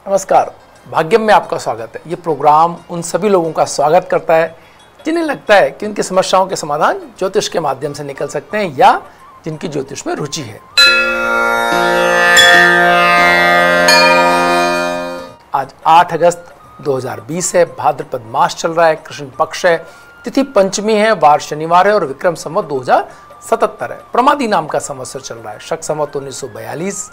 नमस्कार, भाग्यम में आपका स्वागत है। ये प्रोग्राम उन सभी लोगों का स्वागत करता है जिन्हें लगता है कि उनकी समस्याओं के समाधान ज्योतिष के माध्यम से निकल सकते हैं या जिनकी ज्योतिष में रुचि है। आज 8 अगस्त 2020 है, भाद्रपद मास चल रहा है, कृष्ण पक्ष है, तिथि पंचमी है, वार शनिवार है और विक्रम संवत 2077 है। प्रमादी नाम का संवत्सर चल रहा है। शक संवत 1942,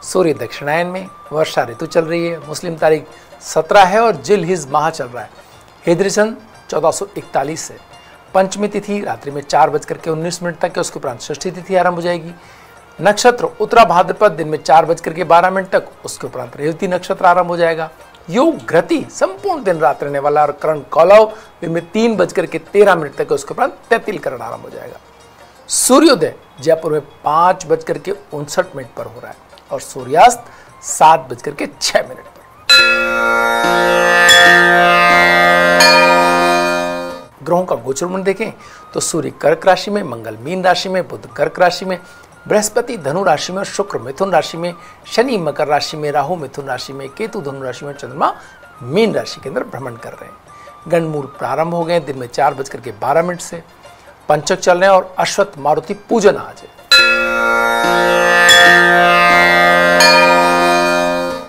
सूर्य दक्षिणायन में, वर्षा ऋतु चल रही है, मुस्लिम तारीख 17 है और जिल हिज माह चल रहा है। हिजरी सन 1441 है। पंचमी तिथि रात्रि में 4:19 तक है, उसके उपरांत षष्ठी तिथि आरंभ हो जाएगी। नक्षत्र उत्तरा भाद्रपद दिन में 4:12 तक, उसके उपरांत रेवती नक्षत्र आरंभ हो जाएगा। योग घृति संपूर्ण दिन रात रहने वाला और करण कौलव दिन में 3:13 तक है, उसके उपरांत तैतिल करण आरंभ हो जाएगा। सूर्योदय जयपुर में 5:59 पर हो रहा है और सूर्यास्त 7:06 पर। ग्रहों का गोचर देखें तो सूर्य कर्क राशि में, मंगल मीन राशि में, बुध कर्क राशि में, बृहस्पति धनु राशि में और शुक्र मिथुन राशि में, शनि मकर राशि में, राहु मिथुन राशि में, केतु धनु राशि में, चंद्रमा मीन राशि के अंदर भ्रमण कर रहे हैं। गणमूल प्रारंभ हो गए दिन में 4:12 से। पंचक चल रहे हैं और अश्वत्थ मारुति पूजन आज है।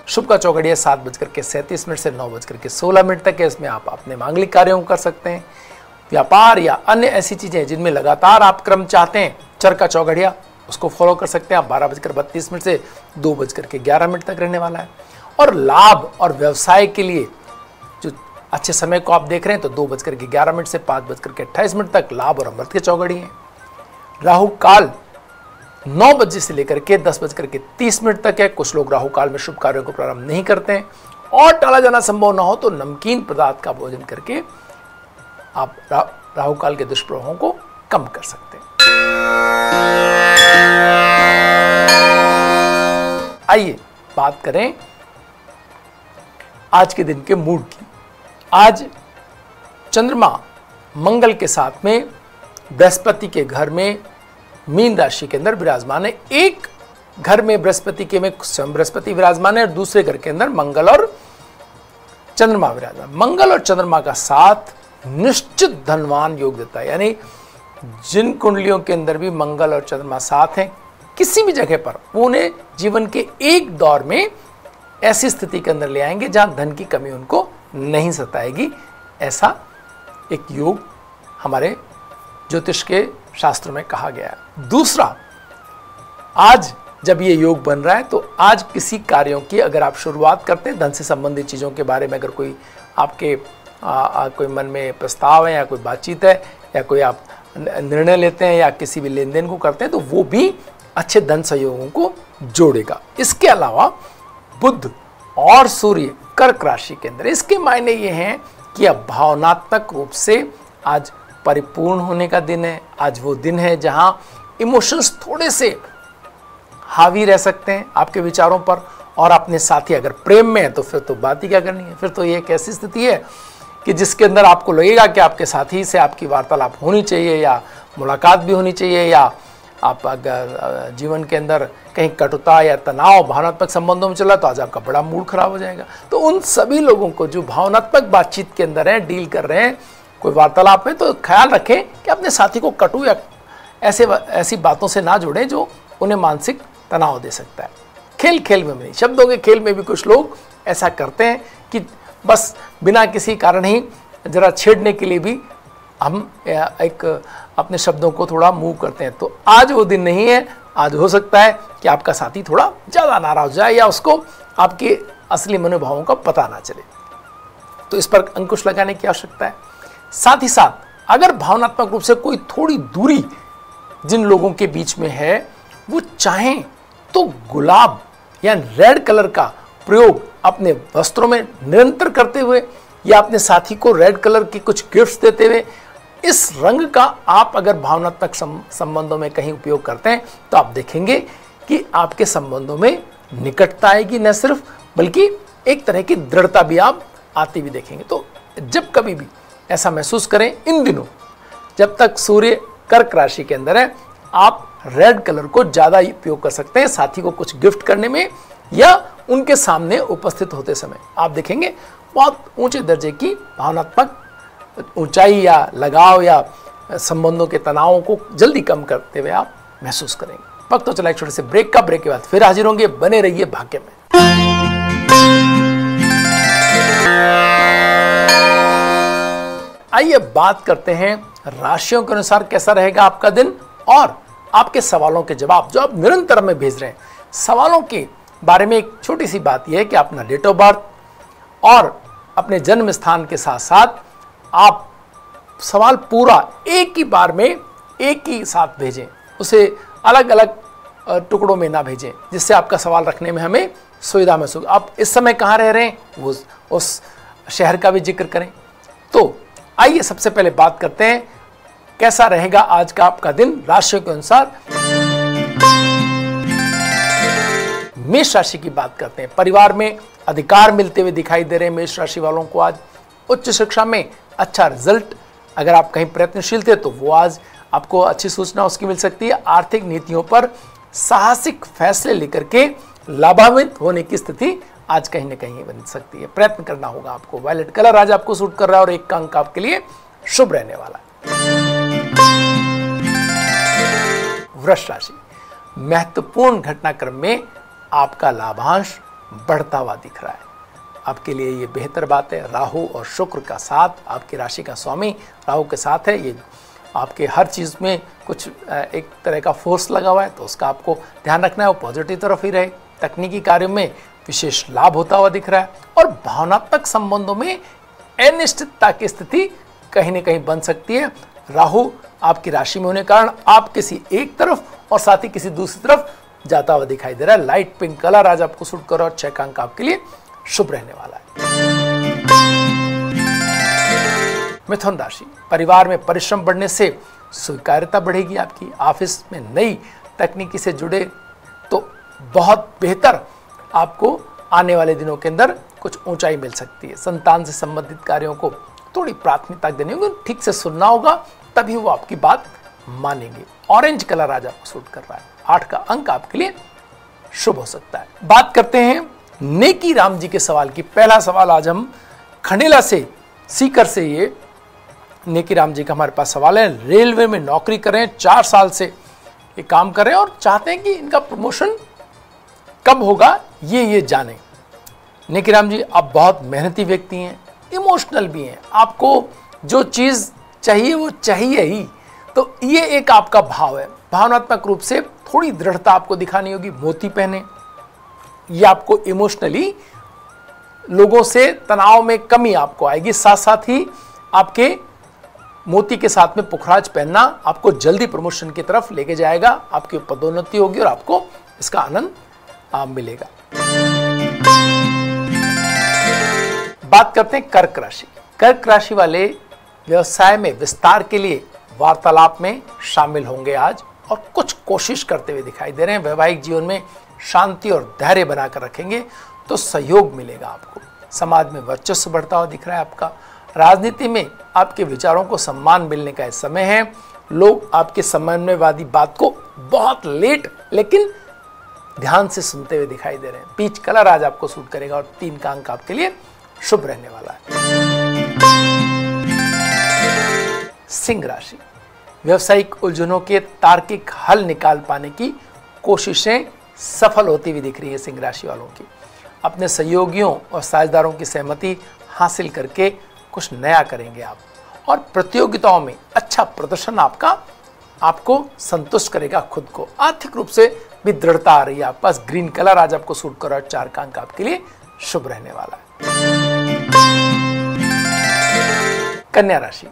शुभ का चौघड़िया 7:37 से 9:16 तक है। इसमें आप अपने मांगलिक कार्यों को कर सकते हैं। व्यापार या अन्य ऐसी चीजें जिनमें लगातार आप क्रम चाहते हैं, चर का चौघड़िया उसको फॉलो कर सकते हैं आप। 12:32 से 2:11 तक रहने वाला है। और लाभ और व्यवसाय के लिए जो अच्छे समय को आप देख रहे हैं तो 2:11 से 5:28 तक लाभ और अमृत के चौघड़ी हैं। राहु काल 9 बजे से लेकर के 10:30 तक है। कुछ लोग राहु काल में शुभ कार्यों को प्रारंभ नहीं करते हैं और टाला जाना संभव ना हो तो नमकीन पदार्थ का भोजन करके आप राहु काल के दुष्प्रभावों को कम कर सकते हैं। आइए बात करें आज के दिन के मूड की। आज चंद्रमा मंगल के साथ में बृहस्पति के घर में मीन राशि के अंदर विराजमान है। एक घर में बृहस्पति में स्वयं बृहस्पति विराजमान है और दूसरे घर के अंदर मंगल और चंद्रमा विराजमान। मंगल और चंद्रमा का साथ निश्चित धनवान योग देता है, यानी जिन कुंडलियों के अंदर भी मंगल और चंद्रमा साथ हैं, किसी भी जगह पर वो उन्हें जीवन के एक दौर में ऐसी स्थिति के अंदर ले आएंगे जहां धन की कमी उनको नहीं सताएगी। ऐसा एक योग हमारे ज्योतिष के शास्त्रों में कहा गया है। दूसरा, आज जब ये योग बन रहा है तो आज किसी कार्यों की अगर आप शुरुआत करते हैं, धन से संबंधित चीज़ों के बारे में अगर कोई आपके कोई मन में प्रस्ताव है या कोई बातचीत है या कोई आप निर्णय लेते हैं या किसी भी लेन देन को करते हैं तो वो भी अच्छे धन सहयोगों को जोड़ेगा। इसके अलावा बुध और सूर्य कर्क राशि के अंदर, इसके मायने ये हैं कि अब भावनात्मक रूप से आज परिपूर्ण होने का दिन है। आज वो दिन है जहां इमोशंस थोड़े से हावी रह सकते हैं आपके विचारों पर। और अपने साथी अगर प्रेम में है तो फिर तो बात ही क्या करनी है। फिर तो ये एक ऐसी स्थिति है कि जिसके अंदर आपको लगेगा कि आपके साथी से आपकी वार्तालाप होनी चाहिए या मुलाकात भी होनी चाहिए, या आप अगर जीवन के अंदर कहीं कटुता या तनाव भावनात्मक संबंधों में चला तो आज आपका बड़ा मूड खराब हो जाएगा। तो उन सभी लोगों को जो भावनात्मक बातचीत के अंदर हैं, डील कर रहे हैं कोई वार्तालाप में, तो ख्याल रखें कि अपने साथी को कटु या ऐसी बातों से ना जोड़ें जो उन्हें मानसिक तनाव दे सकता है। खेल खेल में नहीं, शब्दों के खेल में भी कुछ लोग ऐसा करते हैं कि बस बिना किसी कारण ही जरा छेड़ने के लिए भी हम एक अपने शब्दों को थोड़ा मूव करते हैं। तो आज वो दिन नहीं है। आज हो सकता है कि आपका साथी थोड़ा ज़्यादा नाराज हो जाए या उसको आपके असली मनोभावों का पता ना चले, तो इस पर अंकुश लगाने की आवश्यकता है। साथ ही साथ अगर भावनात्मक रूप से कोई थोड़ी दूरी जिन लोगों के बीच में है, वो चाहें तो गुलाब या रेड कलर का प्रयोग अपने वस्त्रों में निरंतर करते हुए या अपने साथी को रेड कलर की कुछ गिफ्ट्स देते हुए, इस रंग का आप अगर भावनात्मक संबंधों में कहीं उपयोग करते हैं तो आप देखेंगे कि आपके संबंधों में निकटता आएगी, न सिर्फ बल्कि एक तरह की दृढ़ता भी आप आती भी देखेंगे। तो जब कभी भी ऐसा महसूस करें, इन दिनों जब तक सूर्य कर्क राशि के अंदर है, आप रेड कलर को ज़्यादा उपयोग कर सकते हैं साथी को कुछ गिफ्ट करने में या उनके सामने उपस्थित होते समय आप देखेंगे बहुत ऊंचे दर्जे की भावनात्मक ऊंचाई या लगाव या संबंधों के तनावों को जल्दी कम करते हुए आप महसूस करेंगे। वक्त तो चला एक छोटे से ब्रेक का। ब्रेक के बाद फिर हाजिर होंगे। बने रहिए भाग्य में। आइए बात करते हैं राशियों के अनुसार कैसा रहेगा आपका दिन और आपके सवालों के जवाब जो आप निरंतर में भेज रहे हैं। सवालों के बारे में एक छोटी सी बात यह है कि अपना डेट ऑफ बर्थ और अपने जन्म स्थान के साथ साथ आप सवाल पूरा एक ही बार में एक ही साथ भेजें, उसे अलग अलग टुकड़ों में ना भेजें, जिससे आपका सवाल रखने में हमें सुविधा महसूस। आप इस समय कहाँ रह रहे हैं वो उस शहर का भी जिक्र करें। तो आइए सबसे पहले बात करते हैं कैसा रहेगा आज का आपका दिन राशियों के अनुसार। मेष राशि की बात करते हैं। परिवार में अधिकार मिलते हुए दिखाई दे रहे हैं मेष राशि वालों को आज। उच्च शिक्षा में अच्छा रिजल्ट, अगर आप कहीं प्रयत्नशील थे तो वो आज आपको अच्छी सूचना उसकी मिल सकती है। आर्थिक नीतियों पर साहसिक फैसले लेकर के लाभान्वित होने की स्थिति आज कहीं ना कहीं बन सकती है। प्रयत्न करना होगा आपको। वायलेट कलर आज आपको सूट कर रहा है और एक अंक आपके लिए शुभ रहने वाला है। वृष राशि, महत्वपूर्ण घटनाक्रम में आपका लाभांश बढ़ता हुआ दिख रहा है। आपके लिए ये बेहतर बात है। राहु और शुक्र का साथ, आपकी राशि का स्वामी राहु के साथ है, ये आपके हर चीज़ में कुछ एक तरह का फोर्स लगा हुआ है, तो उसका आपको ध्यान रखना है, वो पॉजिटिव तरफ ही रहे। तकनीकी कार्यों में विशेष लाभ होता हुआ दिख रहा है और भावनात्मक संबंधों में अनिश्चितता की स्थिति कहीं ना कहीं बन सकती है। राहु आपकी राशि में होने के कारण आप किसी एक तरफ और साथ ही किसी दूसरी तरफ जाता हुआ दिखाई दे रहा है। लाइट पिंक कलर आज आपको सूट कर रहा है और 6 अंक आपके लिए शुभ रहने वाला है। मिथुन राशि, परिवार में परिश्रम बढ़ने से स्वीकार्यता बढ़ेगी आपकी। ऑफिस में नई तकनीकी से जुड़े तो बहुत बेहतर आपको आने वाले दिनों के अंदर कुछ ऊंचाई मिल सकती है। संतान से संबंधित कार्यों को थोड़ी प्राथमिकता देनी होगी, ठीक से सुनना होगा, तभी वो आपकी बात मानेंगे। ऑरेंज कलर आज आपको सूट कर रहा है। 8 का अंक आपके लिए शुभ हो सकता है। बात करते हैं नेकी राम जी के सवाल की। पहला सवाल आज हम खंडेला से सीकर से ये नेकी राम जी का हमारे पास सवाल है। रेलवे में नौकरी कर रहे हैं, 4 साल से ये काम कर रहे हैं और चाहते हैं कि इनका प्रमोशन कब होगा ये जाने। नेकी राम जी, आप बहुत मेहनती व्यक्ति हैं, इमोशनल भी हैं, आपको जो चीज़ चाहिए वो चाहिए ही, तो ये एक आपका भाव है। भावनात्मक रूप से थोड़ी दृढ़ता आपको दिखानी होगी। मोती पहने, ये आपको इमोशनली लोगों से तनाव में कमी आपको आएगी। साथ साथ ही आपके मोती के साथ में पुखराज पहनना आपको जल्दी प्रमोशन की तरफ लेके जाएगा। आपकी पदोन्नति होगी और आपको इसका आनंद मिलेगा। बात करते हैं कर्क राशि। कर्क राशि वाले व्यवसाय में विस्तार के लिए वार्तालाप में शामिल होंगे आज और कुछ कोशिश करते हुए दिखाई दे रहे हैं। वैवाहिक जीवन में शांति और धैर्य बनाकर रखेंगे तो सहयोग मिलेगा आपको। समाज में वर्चस्व बढ़ता हुआ दिख रहा है आपका। राजनीति में आपके विचारों को सम्मान मिलने का समय है। लोग आपके समन्वयवादी बात को बहुत लेट लेकिन ध्यान से सुनते हुए दिखाई दे रहे हैं। पीच कलर आज आपको सूट करेगा और 3 का अंक आपके लिए शुभ रहने वाला है। सिंह राशि, व्यवसायिक उलझनों के तार्किक हल निकाल पाने की कोशिशें सफल होती हुई दिख रही है सिंह राशि वालों की। अपने सहयोगियों और साझेदारों की सहमति हासिल करके कुछ नया करेंगे आप और प्रतियोगिताओं में अच्छा प्रदर्शन आपको संतुष्ट करेगा खुद को। आर्थिक रूप से भी दृढ़ता आ रही है आपके पास। ग्रीन कलर आज आपको सूट कर रहा है। 4 का अंक आपके लिए शुभ रहने वाला है। कन्या राशि,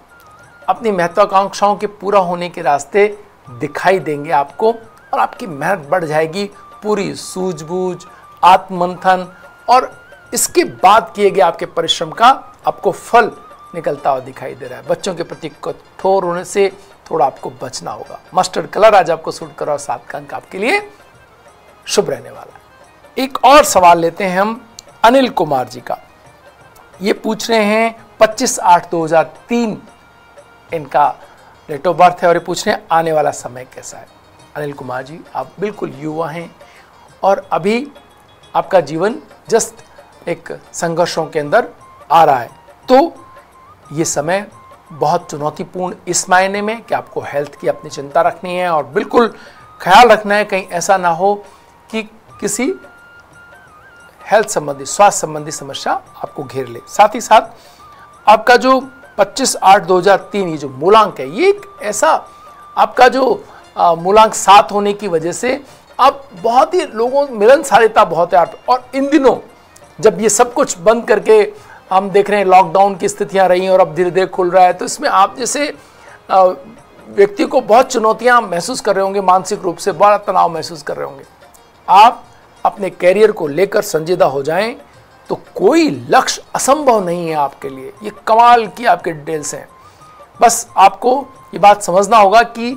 अपनी महत्वाकांक्षाओं के पूरा होने के रास्ते दिखाई देंगे आपको और आपकी मेहनत बढ़ जाएगी। पूरी सूझबूझ, आत्ममंथन और इसके बाद किए गए आपके परिश्रम का आपको फल निकलता हुआ दिखाई दे रहा है। बच्चों के प्रति कठोर होने से थोड़ा आपको बचना होगा। मस्टर्ड कलर आज आपको सूट करा और 7 का अंक आपके लिए शुभ रहने वाला है। एक और सवाल लेते हैं हम अनिल कुमार जी का। ये पूछ रहे हैं 25/8/2003 इनका डेट ऑफ बर्थ है और ये पूछ रहे हैं आने वाला समय कैसा है। अनिल कुमार जी, आप बिल्कुल युवा हैं और अभी आपका जीवन जस्ट एक संघर्षों के अंदर आ रहा है। तो ये समय बहुत चुनौतीपूर्ण इस मायने में कि आपको हेल्थ की अपनी चिंता रखनी है और बिल्कुल ख्याल रखना है कहीं ऐसा ना हो कि किसी हेल्थ संबंधी, स्वास्थ्य संबंधी समस्या आपको घेर ले। साथ ही साथ आपका जो 25/8/2003 ये जो मूलांक है, ये एक ऐसा आपका जो मूलांक 7 होने की वजह से अब बहुत ही लोगों मिलनसारिता बहुत है। और इन दिनों जब ये सब कुछ बंद करके हम देख रहे हैं, लॉकडाउन की स्थितियां रही और अब धीरे धीरे खुल रहा है, तो इसमें आप जैसे व्यक्ति को बहुत चुनौतियां महसूस कर रहे होंगे, मानसिक रूप से बड़ा तनाव महसूस कर रहे होंगे। आप अपने कैरियर को लेकर संजीदा हो जाएं तो कोई लक्ष्य असंभव नहीं है आपके लिए। ये कमाल की आपके डिटेल्स हैं। बस आपको ये बात समझना होगा कि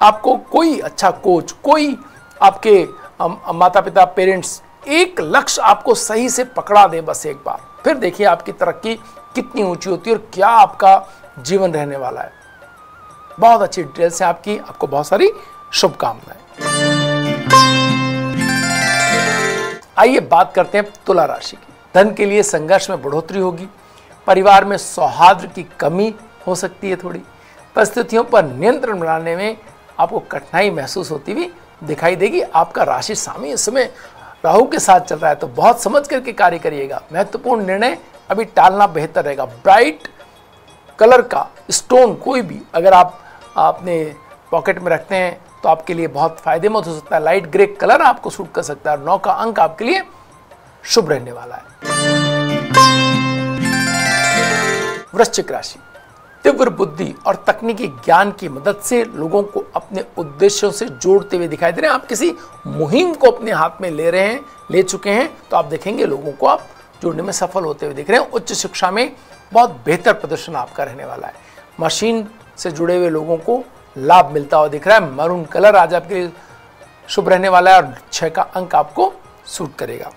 आपको कोई अच्छा कोच, कोई आपके माता पिता, पेरेंट्स एक लक्ष्य आपको सही से पकड़ा दे बस एक बार, फिर देखिए आपकी तरक्की कितनी ऊंची होती है और क्या आपका जीवन रहने वाला है। बहुत अच्छी डिटेल्स है आपकी, आपको बहुत सारी शुभकामनाएं। आइए बात करते हैं तुला राशि की। धन के लिए संघर्ष में बढ़ोतरी होगी, परिवार में सौहार्द की कमी हो सकती है, थोड़ी परिस्थितियों पर नियंत्रण बनाने में आपको कठिनाई महसूस होती हुई दिखाई देगी। आपका राशि स्वामी इस समय राहु के साथ चल रहा है, तो बहुत समझ करके कार्य करिएगा। महत्वपूर्ण निर्णय अभी टालना बेहतर रहेगा। ब्राइट कलर का स्टोन कोई भी अगर आप अपने पॉकेट में रखते हैं तो आपके लिए बहुत फायदेमंद हो सकता है। लाइट ग्रे कलर आपको सूट कर सकता है। 9 का अंक आपके लिए शुभ रहने वाला है। वृश्चिक राशि, तीव्र बुद्धि और तकनीकी ज्ञान की मदद से लोगों को अपने उद्देश्यों से जोड़ते हुए दिखाई दे रहे हैं। आप किसी मुहिम को अपने हाथ में ले रहे हैं, ले चुके हैं, तो आप देखेंगे लोगों को आप जोड़ने में सफल होते हुए दिख रहे हैं। उच्च शिक्षा में बहुत बेहतर प्रदर्शन आपका रहने वाला है। मशीन से जुड़े हुए लोगों को लाभ मिलता हुआ दिख रहा है। मरून कलर आज आपके लिए शुभ रहने वाला है और 6 का अंक आपको सूट करेगा।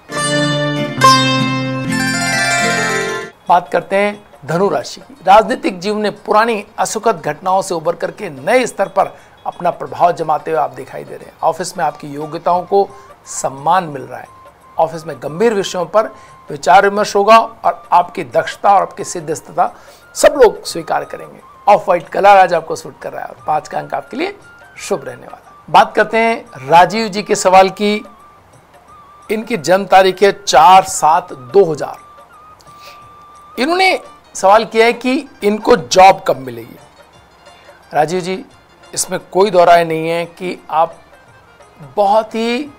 बात करते हैं धनु राशि की। राजनीतिक जीवन में पुरानी असुखद घटनाओं से उबर करके नए स्तर पर अपना प्रभाव जमाते हुए आप दिखाई दे रहे हैं। ऑफिस में आपकी योग्यताओं को सम्मान मिल रहा है। ऑफिस में गंभीर विषयों पर विचार विमर्श होगा और आपकी दक्षता और आपकी सिद्धता सब लोग स्वीकार करेंगे। ऑफ व्हाइट कलर आज आपको सूट कर रहा है और 5 का अंक आपके लिए शुभ रहने वाला है। बात करते हैं राजीव जी के सवाल की। इनकी जन्म तारीख है 4/7/2000। इन्होंने सवाल किया है कि इनको जॉब कब मिलेगी। राजीव जी, इसमें कोई दो राय नहीं है कि आप बहुत ही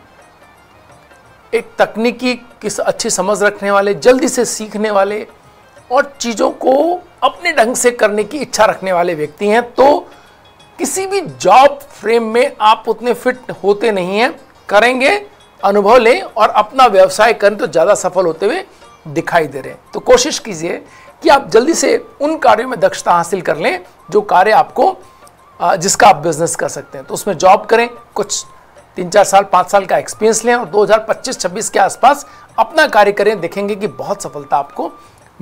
एक तकनीकी किस अच्छी समझ रखने वाले, जल्दी से सीखने वाले और चीज़ों को अपने ढंग से करने की इच्छा रखने वाले व्यक्ति हैं। तो किसी भी जॉब फ्रेम में आप उतने फिट होते नहीं हैं। करेंगे, अनुभव लें और अपना व्यवसाय करें तो ज़्यादा सफल होते हुए दिखाई दे रहे हैं। तो कोशिश कीजिए कि आप जल्दी से उन कार्यों में दक्षता हासिल कर लें जो कार्य आपको जिसका आप बिजनेस कर सकते हैं। तो उसमें जॉब करें, कुछ 3-4 साल 5 साल का एक्सपीरियंस लें और 2025-26 के आसपास अपना कार्य करें। देखेंगे कि बहुत सफलता आपको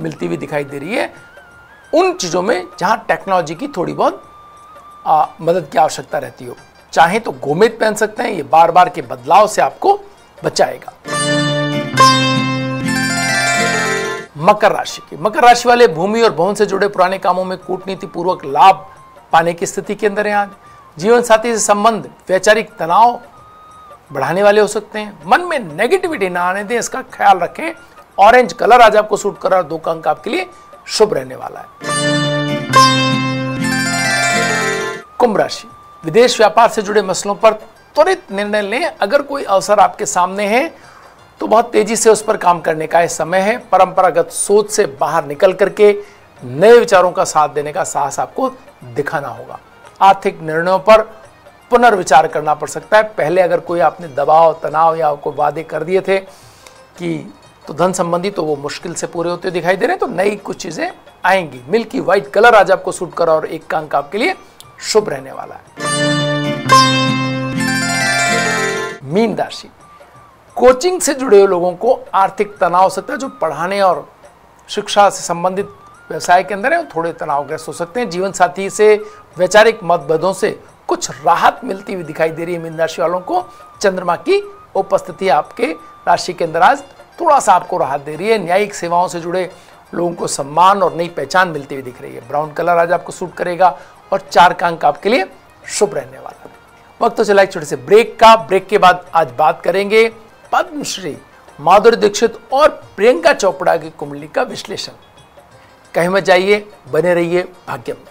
मिलती हुई दिखाई दे रही है उन चीज़ों में जहां टेक्नोलॉजी की थोड़ी बहुत मदद की आवश्यकता रहती हो। चाहे तो गोमेद पहन सकते हैं, ये बार बार के बदलाव से आपको बचाएगा। मकर राशि की। मकर राशि वाले भूमि और भवन से जुड़े पुराने कामों में कूटनीति पूर्वक लाभ पाने की स्थिति के अंदर हैं। आज जीवन साथी से संबंध वैचारिक तनाव बढ़ाने वाले हो सकते हैं। मन में नेगेटिविटी ना आने दें, इसका ख्याल रखें। ऑरेंज कलर आज आपको सूट कर रहा है। 2 का अंक आपके लिए शुभ रहने वाला है। कुंभ राशि, विदेश व्यापार से जुड़े मसलों पर त्वरित निर्णय लें। अगर कोई अवसर आपके सामने है तो बहुत तेजी से उस पर काम करने का यह समय है। परंपरागत सोच से बाहर निकल करके नए विचारों का साथ देने का साहस आपको दिखाना होगा। आर्थिक निर्णयों पर पुनर्विचार करना पड़ सकता है। पहले अगर कोई आपने दबाव, तनाव या कोई वादे कर दिए थे कि तो धन संबंधी, तो वो मुश्किल से पूरे होते दिखाई दे रहे हैं। तो नई कुछ चीजें आएंगी। मिल्की व्हाइट कलर आज आपको सूट करा और 1 का अंक आपके लिए शुभ रहने वाला है। मीन राशि, कोचिंग से जुड़े हुए लोगों को आर्थिक तनाव हो सकता है। जो पढ़ाने और शिक्षा से संबंधित व्यवसाय के अंदर है वो थोड़े तनावग्रस्त हो सकते हैं। जीवन साथी से वैचारिक मतभेदों से कुछ राहत मिलती हुई दिखाई दे रही है मीन राशि वालों को। चंद्रमा की उपस्थिति आपके राशि के अंदर आज थोड़ा सा आपको राहत दे रही है। न्यायिक सेवाओं से जुड़े लोगों को सम्मान और नई पहचान मिलती हुई दिख रही है। ब्राउन कलर आज आपको सूट करेगा और 4 का अंक आपके लिए शुभ रहने वाला है। वक्त तो चला एक छोटे से ब्रेक का। ब्रेक के बाद आज बात करेंगे पद्मश्री माधुरी दीक्षित और प्रियंका चोपड़ा की कुंडली का विश्लेषण। कहीं मत जाइए, बने रहिए भाग्य में।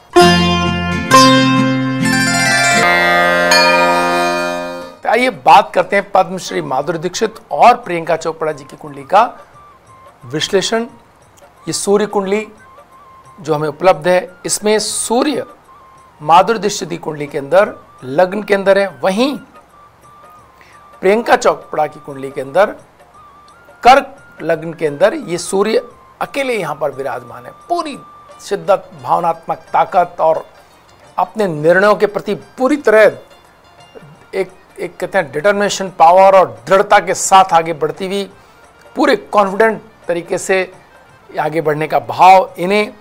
तो आइए बात करते हैं पद्मश्री माधुरी दीक्षित और प्रियंका चोपड़ा जी की कुंडली का विश्लेषण। ये सूर्य कुंडली जो हमें उपलब्ध है, इसमें सूर्य माधुरी दीक्षित की कुंडली के अंदर लग्न के अंदर है, वहीं प्रियंका चोपड़ा की कुंडली के अंदर कर्क लग्न के अंदर ये सूर्य अकेले यहां पर विराजमान है। पूरी शिद्दत, भावनात्मक ताकत और अपने निर्णयों के प्रति पूरी तरह एक कहते हैं डिटर्मिनेशन पावर और दृढ़ता के साथ आगे बढ़ती हुई, पूरे कॉन्फिडेंट तरीके से आगे बढ़ने का भाव इन्हें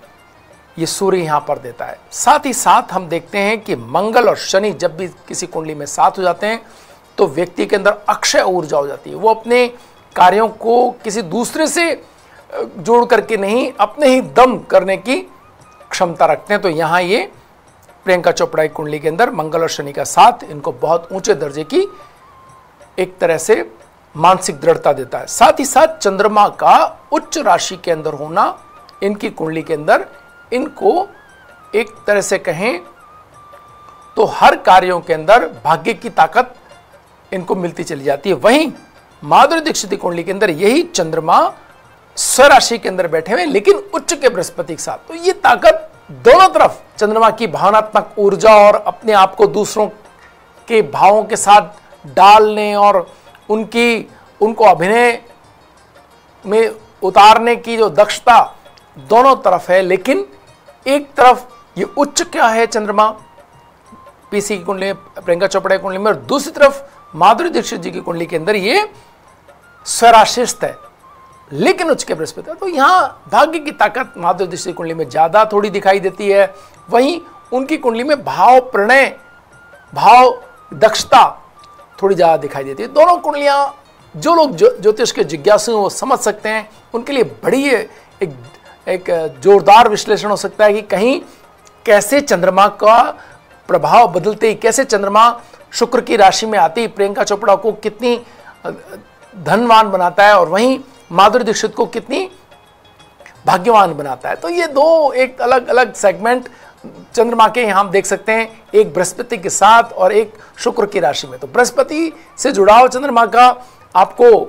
ये सूर्य यहाँ पर देता है। साथ ही साथ हम देखते हैं कि मंगल और शनि जब भी किसी कुंडली में साथ हो जाते हैं तो व्यक्ति के अंदर अक्षय ऊर्जा हो जाती है। वो अपने कार्यों को किसी दूसरे से जोड़ करके नहीं, अपने ही दम करने की क्षमता रखते हैं। तो यहाँ ये प्रियंका चोपड़ा की कुंडली के अंदर मंगल और शनि का साथ इनको बहुत ऊंचे दर्जे की एक तरह से मानसिक दृढ़ता देता है। साथ ही साथ चंद्रमा का उच्च राशि के अंदर होना इनकी कुंडली के अंदर इनको एक तरह से कहें तो हर कार्यों के अंदर भाग्य की ताकत इनको मिलती चली जाती है। वहीं माधुरी दीक्षित की कुंडली के अंदर यही चंद्रमा स्वराशि के अंदर बैठे हुए लेकिन उच्च के बृहस्पति के साथ, तो ये ताकत दोनों तरफ चंद्रमा की भावनात्मक ऊर्जा और अपने आप को दूसरों के भावों के साथ डालने और उनको अभिनय में उतारने की जो दक्षता दोनों तरफ है। लेकिन एक तरफ ये उच्च क्या है चंद्रमा पीसी की कुंडली, प्रियंका चोपड़ा की कुंडली में, और दूसरी तरफ माधुरी दीक्षित जी की कुंडली के अंदर ये स्वराशिस्त है लेकिन उच्च के बृहस्पति है। तो यहाँ भाग्य की ताकत माधुरी दीक्षित की कुंडली में ज्यादा थोड़ी दिखाई देती है। वहीं उनकी कुंडली में भाव प्रणय, भाव दक्षता थोड़ी ज्यादा दिखाई देती है। दोनों कुंडलियां जो लोग ज्योतिष के जिज्ञासु हैं वो समझ सकते हैं। उनके लिए बड़ी एक जोरदार विश्लेषण हो सकता है कि कहीं कैसे चंद्रमा का प्रभाव बदलते ही, कैसे चंद्रमा शुक्र की राशि में आती प्रियंका चोपड़ा को कितनी धनवान बनाता है और वहीं माधुरी दीक्षित को कितनी भाग्यवान बनाता है। तो ये दो एक अलग अलग सेगमेंट चंद्रमा के यहाँ हम देख सकते हैं, एक बृहस्पति के साथ और एक शुक्र की राशि में। तो बृहस्पति से जुड़ाव चंद्रमा का आपको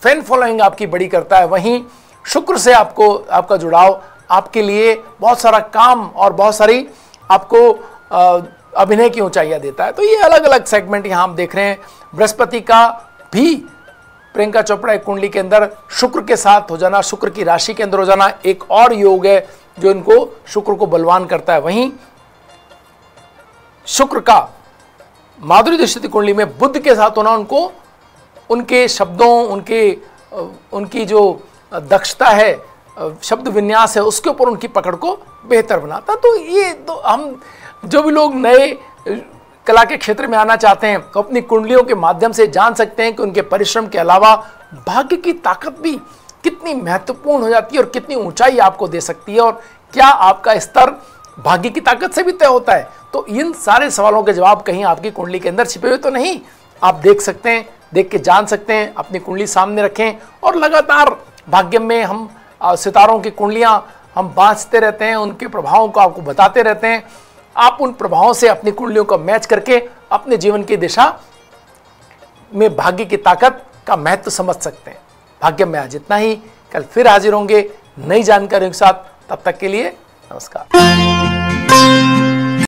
फैन फॉलोइंग आपकी बड़ी करता है, वहीं शुक्र से आपका जुड़ाव आपके लिए बहुत सारा काम और बहुत सारी आपको अभिनय की ऊंचाइयां देता है। तो ये अलग अलग सेगमेंट यहाँ हम देख रहे हैं। बृहस्पति का भी प्रियंका चोपड़ा की कुंडली के अंदर शुक्र के साथ हो जाना, शुक्र की राशि के अंदर हो जाना एक और योग है जो इनको शुक्र को बलवान करता है। वहीं शुक्र का माधुरी दीक्षित की कुंडली में बुध के साथ होना उनको उनके शब्दों, उनकी जो दक्षता है, शब्द विन्यास है, उसके ऊपर उनकी पकड़ को बेहतर बनाता। तो ये तो हम जो भी लोग नए कला के क्षेत्र में आना चाहते हैं तो अपनी कुंडलियों के माध्यम से जान सकते हैं कि उनके परिश्रम के अलावा भाग्य की ताकत भी कितनी महत्वपूर्ण हो जाती है और कितनी ऊंचाई आपको दे सकती है, और क्या आपका स्तर भाग्य की ताकत से भी तय होता है। तो इन सारे सवालों के जवाब कहीं आपकी कुंडली के अंदर छिपे हुए तो नहीं, आप देख सकते हैं, देख के जान सकते हैं। अपनी कुंडली सामने रखें और लगातार भाग्य में हम सितारों की कुंडलियां हम बांचते रहते हैं, उनके प्रभावों को आपको बताते रहते हैं। आप उन प्रभावों से अपनी कुंडलियों को मैच करके अपने जीवन की दिशा में भाग्य की ताकत का महत्व समझ सकते हैं। भाग्य में आज इतना ही, कल फिर हाजिर होंगे नई जानकारियों के साथ। तब तक के लिए नमस्कार।